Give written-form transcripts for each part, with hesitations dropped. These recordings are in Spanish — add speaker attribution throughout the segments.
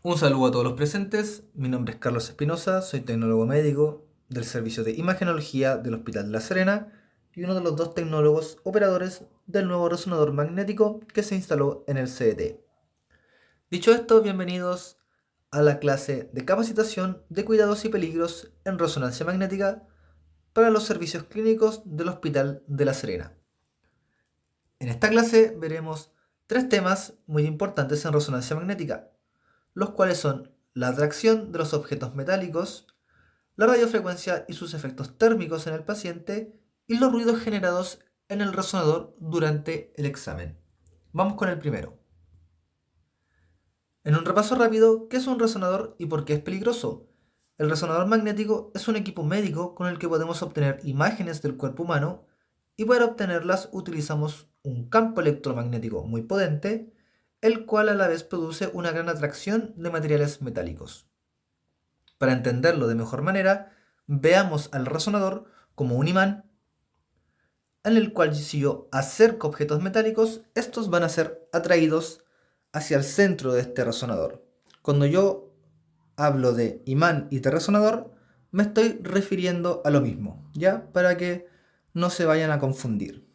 Speaker 1: Un saludo a todos los presentes, mi nombre es Carlos Espinosa, soy tecnólogo médico del Servicio de Imagenología del Hospital de La Serena y uno de los dos tecnólogos operadores del nuevo resonador magnético que se instaló en el CDT. Dicho esto, bienvenidos a la clase de capacitación de cuidados y peligros en resonancia magnética para los servicios clínicos del Hospital de La Serena. En esta clase veremos tres temas muy importantes en resonancia magnética, los cuales son la atracción de los objetos metálicos, la radiofrecuencia y sus efectos térmicos en el paciente y los ruidos generados en el resonador durante el examen. Vamos con el primero. En un repaso rápido, ¿qué es un resonador y por qué es peligroso? El resonador magnético es un equipo médico con el que podemos obtener imágenes del cuerpo humano y para obtenerlas utilizamos un campo electromagnético muy potente, el cual a la vez produce una gran atracción de materiales metálicos. Para entenderlo de mejor manera, veamos al resonador como un imán en el cual si yo acerco objetos metálicos, estos van a ser atraídos hacia el centro de este resonador. Cuando yo hablo de imán y de resonador, me estoy refiriendo a lo mismo, ¿ya? Para que no se vayan a confundir.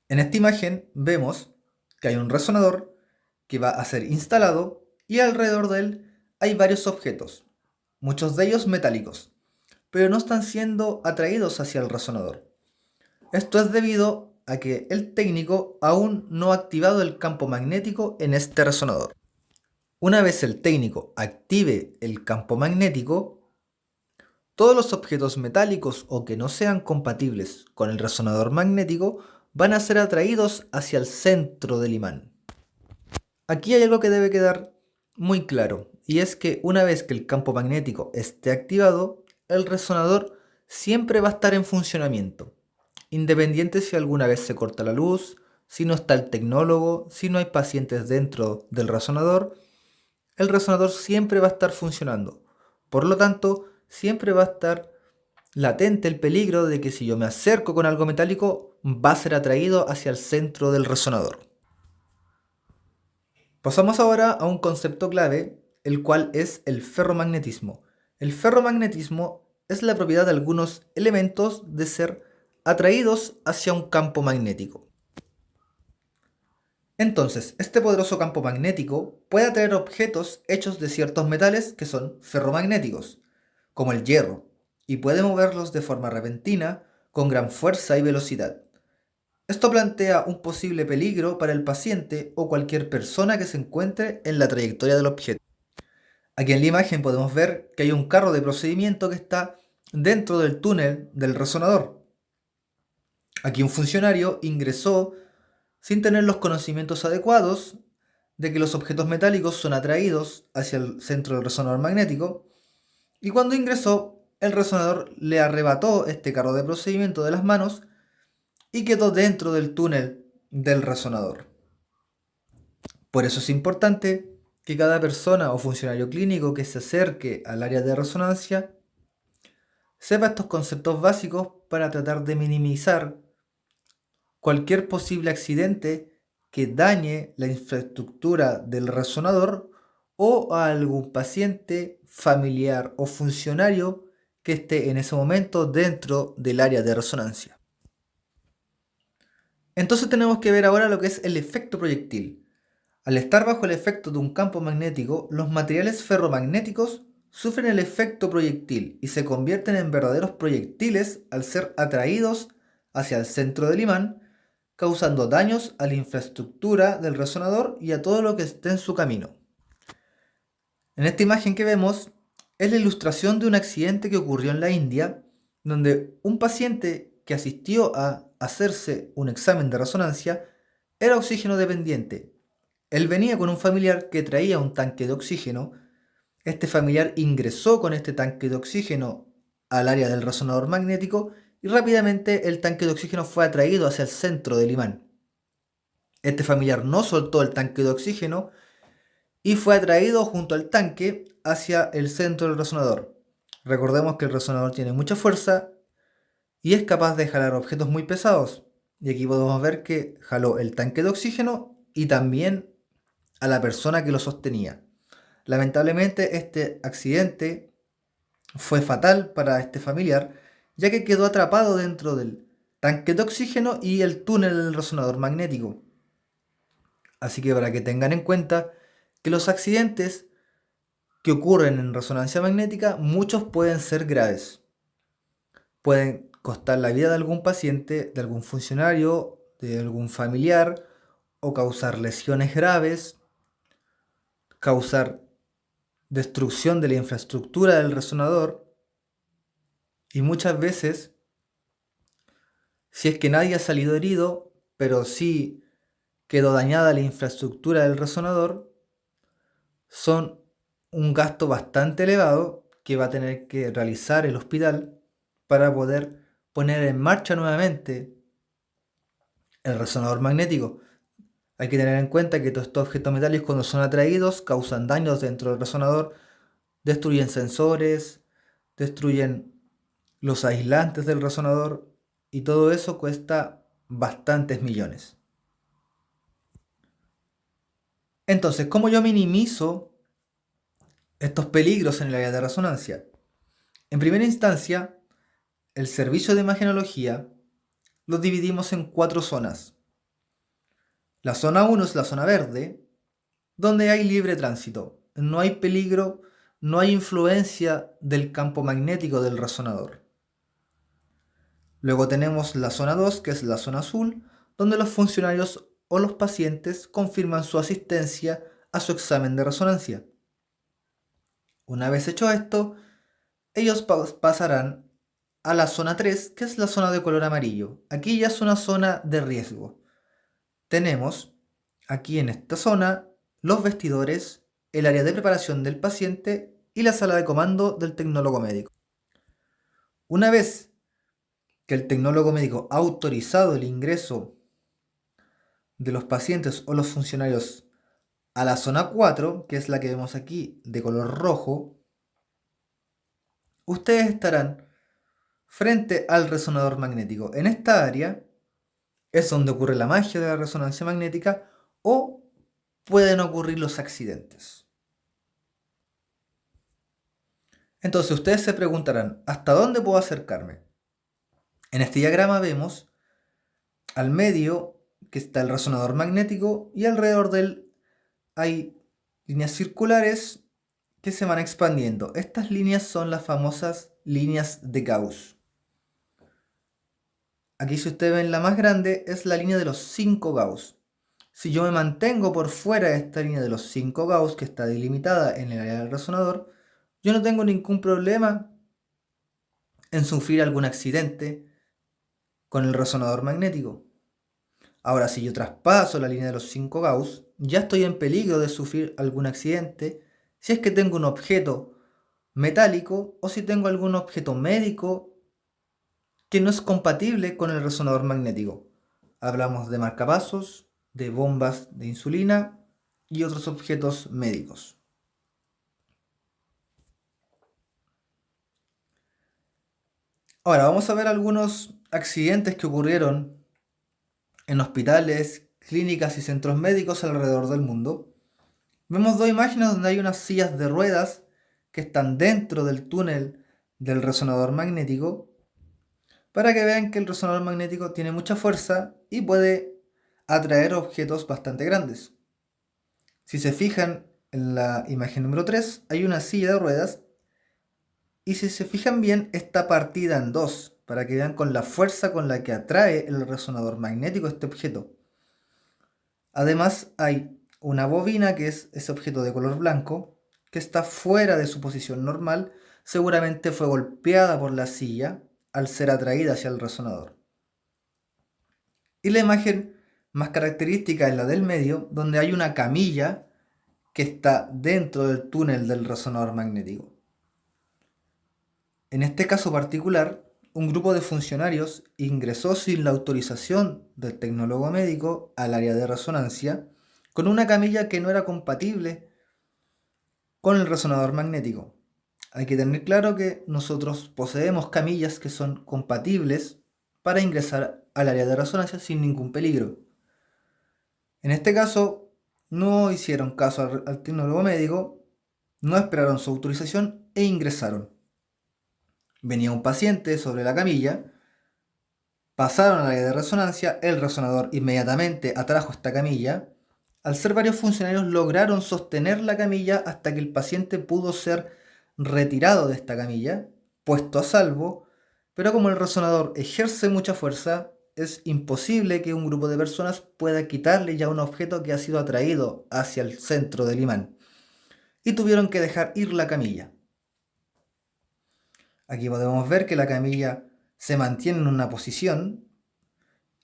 Speaker 1: En esta imagen vemos que hay un resonador que va a ser instalado y alrededor de él hay varios objetos, muchos de ellos metálicos, pero no están siendo atraídos hacia el resonador. Esto es debido a que el técnico aún no ha activado el campo magnético en este resonador. Una vez el técnico active el campo magnético, todos los objetos metálicos o que no sean compatibles con el resonador magnético van a ser atraídos hacia el centro del imán. Aquí hay algo que debe quedar muy claro, y es que una vez que el campo magnético esté activado, el resonador siempre va a estar en funcionamiento, independiente si alguna vez se corta la luz, si no está el tecnólogo, si no hay pacientes dentro del resonador, el resonador siempre va a estar funcionando. Por lo tanto, siempre va a estar latente el peligro de que si yo me acerco con algo metálico, va a ser atraído hacia el centro del resonador. Pasamos ahora a un concepto clave, el cual es el ferromagnetismo. El ferromagnetismo es la propiedad de algunos elementos de ser atraídos hacia un campo magnético. Entonces, este poderoso campo magnético puede atraer objetos hechos de ciertos metales que son ferromagnéticos, como el hierro, y puede moverlos de forma repentina, con gran fuerza y velocidad. Esto plantea un posible peligro para el paciente o cualquier persona que se encuentre en la trayectoria del objeto. Aquí en la imagen podemos ver que hay un carro de procedimiento que está dentro del túnel del resonador. Aquí un funcionario ingresó sin tener los conocimientos adecuados de que los objetos metálicos son atraídos hacia el centro del resonador magnético, y cuando ingresó, el resonador le arrebató este carro de procedimiento de las manos y quedó dentro del túnel del resonador. Por eso es importante que cada persona o funcionario clínico que se acerque al área de resonancia sepa estos conceptos básicos para tratar de minimizar cualquier posible accidente que dañe la infraestructura del resonador o a algún paciente, familiar o funcionario que esté en ese momento dentro del área de resonancia. Entonces tenemos que ver ahora lo que es el efecto proyectil. Al estar bajo el efecto de un campo magnético, los materiales ferromagnéticos sufren el efecto proyectil y se convierten en verdaderos proyectiles al ser atraídos hacia el centro del imán, causando daños a la infraestructura del resonador y a todo lo que esté en su camino. En esta imagen que vemos es la ilustración de un accidente que ocurrió en la India, donde un paciente que asistió a hacerse un examen de resonancia era oxígeno dependiente. Él venía con un familiar que traía un tanque de oxígeno. Este familiar ingresó con este tanque de oxígeno al área del resonador magnético y rápidamente el tanque de oxígeno fue atraído hacia el centro del imán. Este familiar no soltó el tanque de oxígeno y fue atraído junto al tanque hacia el centro del resonador. Recordemos que el resonador tiene mucha fuerza y es capaz de jalar objetos muy pesados. Y aquí podemos ver que jaló el tanque de oxígeno y también a la persona que lo sostenía. Lamentablemente, este accidente fue fatal para este familiar, ya que quedó atrapado dentro del tanque de oxígeno y el túnel del resonador magnético. Así que para que tengan en cuenta que los accidentes que ocurren en resonancia magnética, muchos pueden ser graves. Pueden costar la vida de algún paciente, de algún funcionario, de algún familiar, o causar lesiones graves, causar destrucción de la infraestructura del resonador, y muchas veces, si es que nadie ha salido herido, pero sí quedó dañada la infraestructura del resonador, son un gasto bastante elevado que va a tener que realizar el hospital para poder poner en marcha nuevamente el resonador magnético. Hay que tener en cuenta que todos estos objetos metálicos, cuando son atraídos, causan daños dentro del resonador, destruyen sensores, destruyen los aislantes del resonador, y todo eso cuesta bastantes millones. Entonces, ¿cómo yo minimizo estos peligros en el área de resonancia? En primera instancia, el servicio de imagenología lo dividimos en 4 zonas. La zona 1 es la zona verde, donde hay libre tránsito. No hay peligro, no hay influencia del campo magnético del resonador. Luego tenemos la zona 2, que es la zona azul, donde los funcionarios o los pacientes confirman su asistencia a su examen de resonancia. Una vez hecho esto, ellos pasarán a la zona 3, que es la zona de color amarillo. Aquí ya es una zona de riesgo. Tenemos aquí en esta zona los vestidores, el área de preparación del paciente y la sala de comando del tecnólogo médico. Una vez que el tecnólogo médico ha autorizado el ingreso de los pacientes o los funcionarios a la zona 4, que es la que vemos aquí de color rojo, ustedes estarán frente al resonador magnético. En esta área es donde ocurre la magia de la resonancia magnética o pueden ocurrir los accidentes. Entonces ustedes se preguntarán, ¿hasta dónde puedo acercarme? En este diagrama vemos al medio que está el resonador magnético y alrededor de él hay líneas circulares que se van expandiendo. Estas líneas son las famosas líneas de Gauss. Aquí, si ustedes ven, la más grande es la línea de los 5 Gauss. Si yo me mantengo por fuera de esta línea de los 5 Gauss, que está delimitada en el área del resonador, yo no tengo ningún problema en sufrir algún accidente con el resonador magnético. Ahora, si yo traspaso la línea de los 5 Gauss, ya estoy en peligro de sufrir algún accidente si es que tengo un objeto metálico o si tengo algún objeto médico que no es compatible con el resonador magnético. Hablamos de marcapasos, de bombas de insulina y otros objetos médicos. Ahora vamos a ver algunos accidentes que ocurrieron en hospitales, clínicas y centros médicos alrededor del mundo. Vemos 2 imágenes donde hay unas sillas de ruedas que están dentro del túnel del resonador magnético, para que vean que el resonador magnético tiene mucha fuerza y puede atraer objetos bastante grandes. Si se fijan en la imagen número 3, hay una silla de ruedas y si se fijan bien está partida en 2, para que vean con la fuerza con la que atrae el resonador magnético este objeto. Además hay una bobina, que es ese objeto de color blanco, que está fuera de su posición normal, seguramente fue golpeada por la silla al ser atraída hacia el resonador. Y la imagen más característica es la del medio, donde hay una camilla que está dentro del túnel del resonador magnético. En este caso particular, un grupo de funcionarios ingresó sin la autorización del tecnólogo médico al área de resonancia con una camilla que no era compatible con el resonador magnético. Hay que tener claro que nosotros poseemos camillas que son compatibles para ingresar al área de resonancia sin ningún peligro. En este caso, no hicieron caso al tecnólogo médico, no esperaron su autorización e ingresaron. Venía un paciente sobre la camilla, pasaron al área de resonancia, el resonador inmediatamente atrajo esta camilla. Al ser varios funcionarios lograron sostener la camilla hasta que el paciente pudo ser retirado de esta camilla, puesto a salvo, pero como el resonador ejerce mucha fuerza, es imposible que un grupo de personas pueda quitarle ya un objeto que ha sido atraído hacia el centro del imán. Y tuvieron que dejar ir la camilla. Aquí podemos ver que la camilla se mantiene en una posición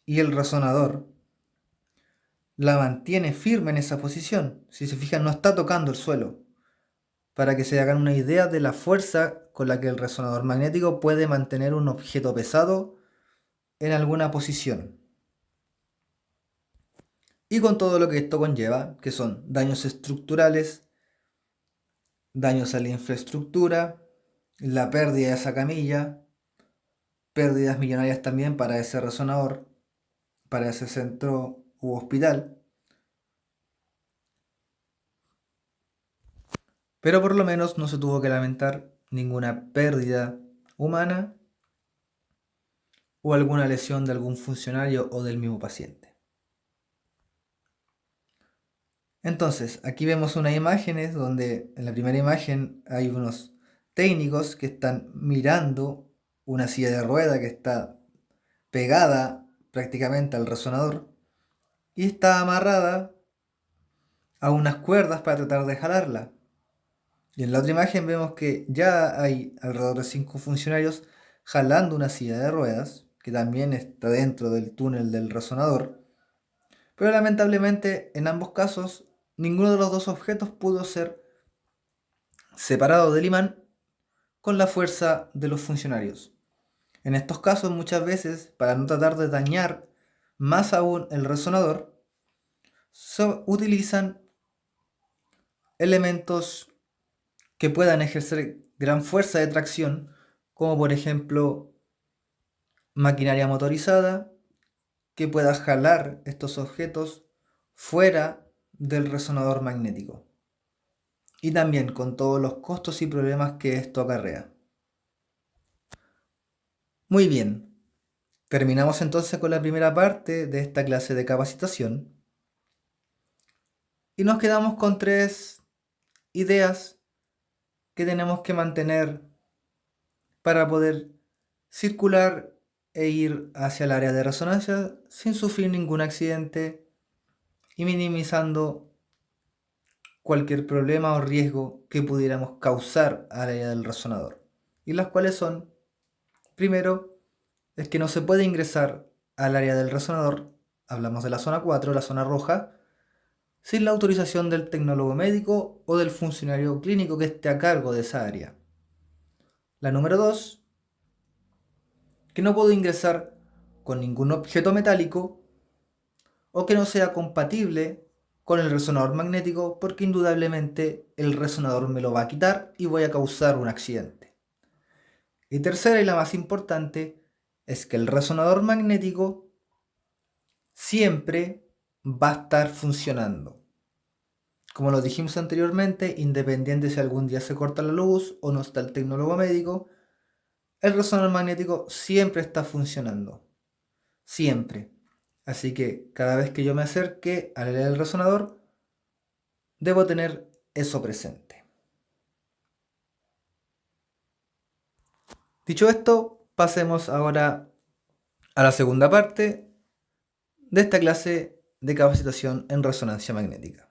Speaker 1: y el resonador la mantiene firme en esa posición. Si se fijan, no está tocando el suelo. Para que se hagan una idea de la fuerza con la que el resonador magnético puede mantener un objeto pesado en alguna posición. Y con todo lo que esto conlleva, que son daños estructurales, daños a la infraestructura, la pérdida de esa camilla, pérdidas millonarias también para ese resonador, para ese centro u hospital. Pero por lo menos no se tuvo que lamentar ninguna pérdida humana o alguna lesión de algún funcionario o del mismo paciente. Entonces, aquí vemos unas imágenes donde en la primera imagen hay unos técnicos que están mirando una silla de rueda que está pegada prácticamente al resonador y está amarrada a unas cuerdas para tratar de jalarla. Y en la otra imagen vemos que ya hay alrededor de 5 funcionarios jalando una silla de ruedas, que también está dentro del túnel del resonador. Pero lamentablemente en ambos casos ninguno de los dos objetos pudo ser separado del imán con la fuerza de los funcionarios. En estos casos muchas veces, para no tratar de dañar más aún el resonador, se utilizan elementos que puedan ejercer gran fuerza de tracción, como por ejemplo maquinaria motorizada que pueda jalar estos objetos fuera del resonador magnético. Y también con todos los costos y problemas que esto acarrea. Muy bien, terminamos entonces con la primera parte de esta clase de capacitación y nos quedamos con 3 ideas que tenemos que mantener para poder circular e ir hacia el área de resonancia sin sufrir ningún accidente y minimizando cualquier problema o riesgo que pudiéramos causar al área del resonador. Y las cuales son, primero, es que no se puede ingresar al área del resonador, hablamos de la zona 4, la zona roja, sin la autorización del tecnólogo médico o del funcionario clínico que esté a cargo de esa área. La número 2, que no puedo ingresar con ningún objeto metálico o que no sea compatible con el resonador magnético porque indudablemente el resonador me lo va a quitar y voy a causar un accidente. Y tercera y la más importante es que el resonador magnético siempre va a estar funcionando. Como lo dijimos anteriormente, independiente si algún día se corta la luz o no está el tecnólogo médico, el resonador magnético siempre está funcionando. Siempre. Así que cada vez que yo me acerque al área del resonador, debo tener eso presente. Dicho esto, pasemos ahora a la segunda parte de esta clase de capacitación en resonancia magnética.